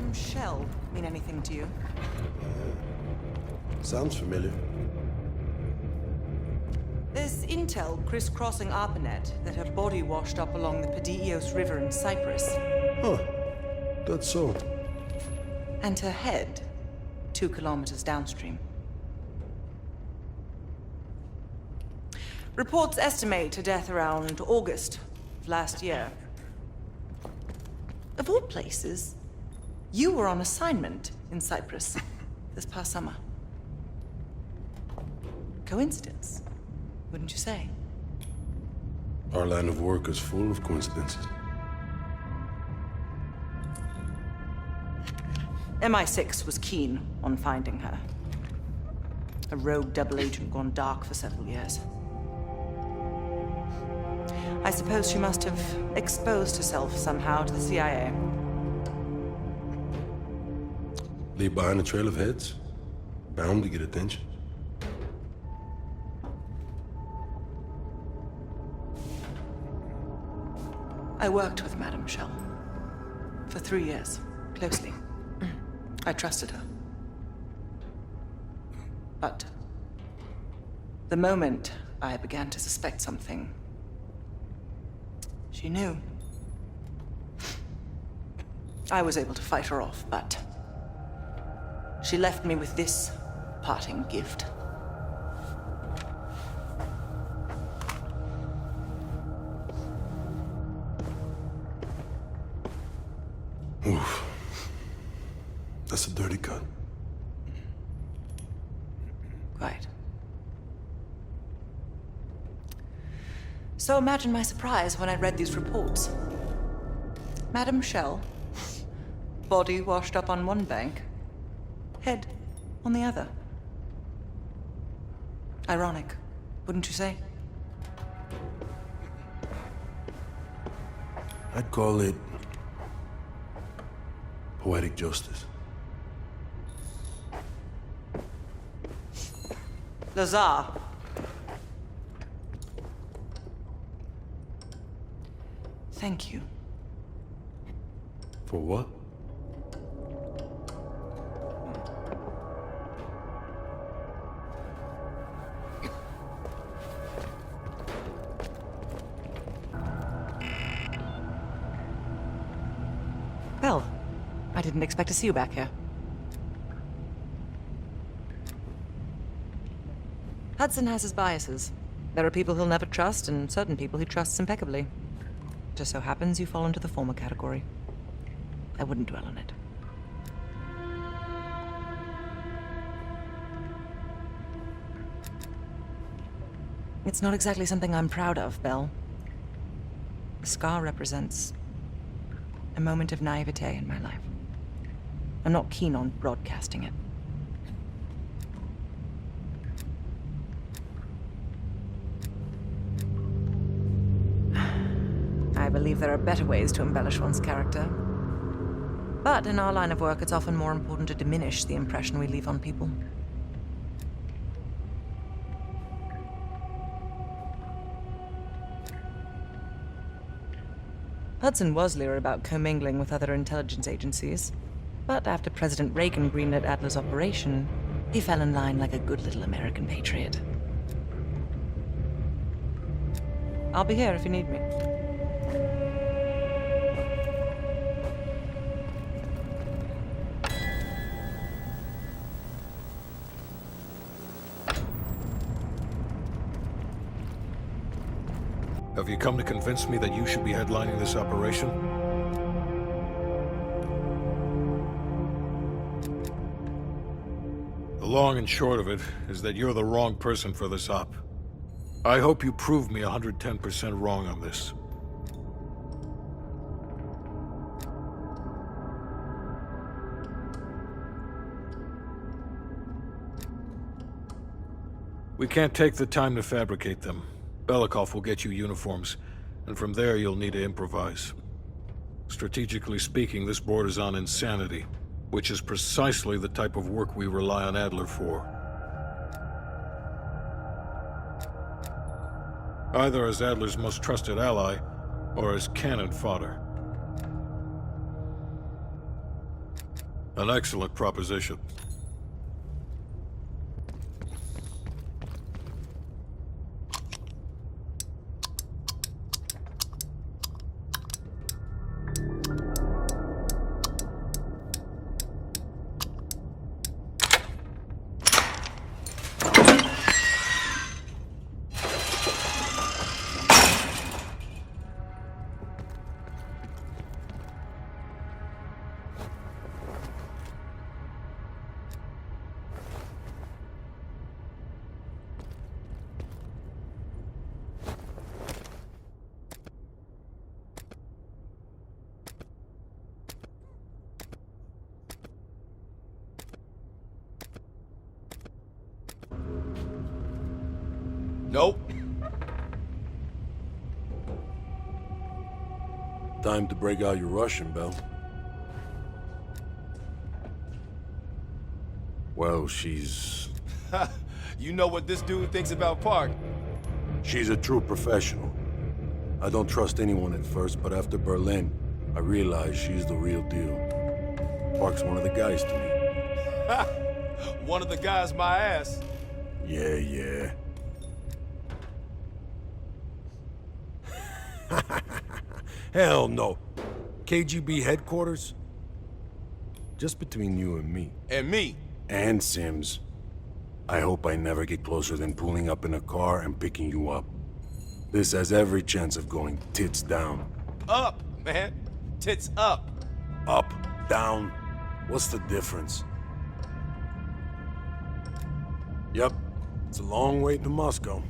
Madam Shell mean anything to you? Sounds familiar. There's intel crisscrossing ARPANET that her body washed up along the Padios River in Cyprus. Huh. That's so. And her head, 2 kilometers downstream. Reports estimate her death around August of last year. Of all places, you were on assignment in Cyprus this past summer. Coincidence, wouldn't you say? Our line of work is full of coincidences. MI6 was keen on finding her. A rogue double agent gone dark for several years. I suppose she must have exposed herself somehow to the CIA. Leave behind a trail of heads? Bound to get attention. I worked with Madame Shell for 3 years, closely. I trusted her. But the moment I began to suspect something, she knew. I was able to fight her off, but she left me with this parting gift. Oof. That's a dirty cut. Right. So imagine my surprise when I read these reports. Madame Shell, body washed up on one bank, head on the other. Ironic, wouldn't you say? I'd call it poetic justice. Lazar. Thank you. For what? Well, I didn't expect to see you back here. Hudson has his biases. There are people he'll never trust, and certain people he trusts impeccably. Just so happens you fall into the former category. I wouldn't dwell on it. It's not exactly something I'm proud of, Belle. The scar represents a moment of naivete in my life. I'm not keen on broadcasting it. I believe there are better ways to embellish one's character. But in our line of work, it's often more important to diminish the impression we leave on people. Hudson was leery about commingling with other intelligence agencies. But after President Reagan greenlit Adler's operation, he fell in line like a good little American patriot. I'll be here if you need me. Have you come to convince me that you should be headlining this operation? The long and short of it is that you're the wrong person for this op. I hope you prove me 110% wrong on this. We can't take the time to fabricate them. Belikov will get you uniforms, and from there you'll need to improvise. Strategically speaking, this borders on insanity, which is precisely the type of work we rely on Adler for. Either as Adler's most trusted ally, or as cannon fodder. An excellent proposition. Nope. Time to break out your Russian, Bell. Well, she's You know what this dude thinks about Park? a true professional. I don't trust anyone at first, but after Berlin, I realized she's the real deal. Park's one of the guys to me. One of the guys my ass. Yeah. Hell no. KGB headquarters? Just between you and me. And me. And Sims. I hope I never get closer than pulling up in a car and picking you up. This has every chance of going tits down. Up, man. Tits up. Up, down. What's the difference? Yep. It's a long way to Moscow.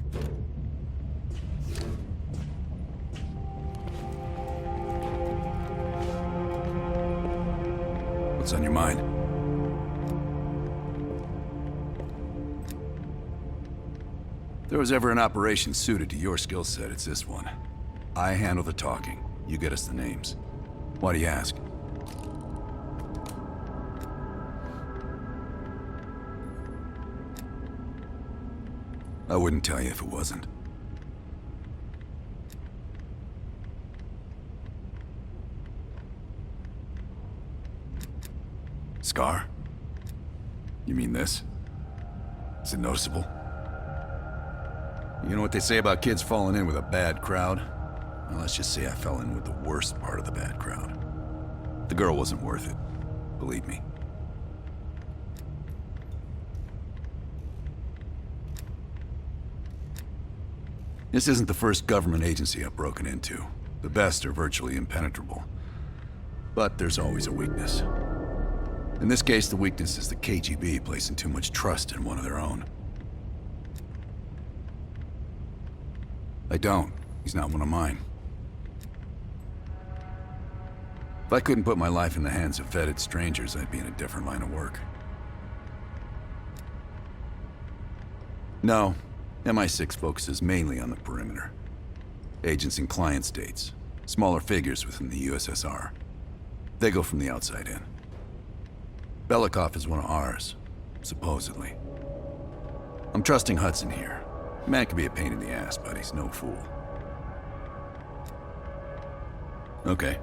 What's on your mind? If there was ever an operation suited to your skill set, it's this one. I handle the talking. You get us the names. Why do you ask? I wouldn't tell you if it wasn't. Scar? You mean this? Is it noticeable? You know what they say about kids falling in with a bad crowd? Well, let's just say I fell in with the worst part of the bad crowd. The girl wasn't worth it. Believe me. This isn't the first government agency I've broken into. The best are virtually impenetrable. But there's always a weakness. In this case, the weakness is the KGB placing too much trust in one of their own. I don't. He's not one of mine. If I couldn't put my life in the hands of vetted strangers, I'd be in a different line of work. No, MI6 focuses mainly on the perimeter. Agents in client states, smaller figures within the USSR. They go from the outside in. Belikov is one of ours, supposedly. I'm trusting Hudson here. Man can be a pain in the ass, but he's no fool. Okay.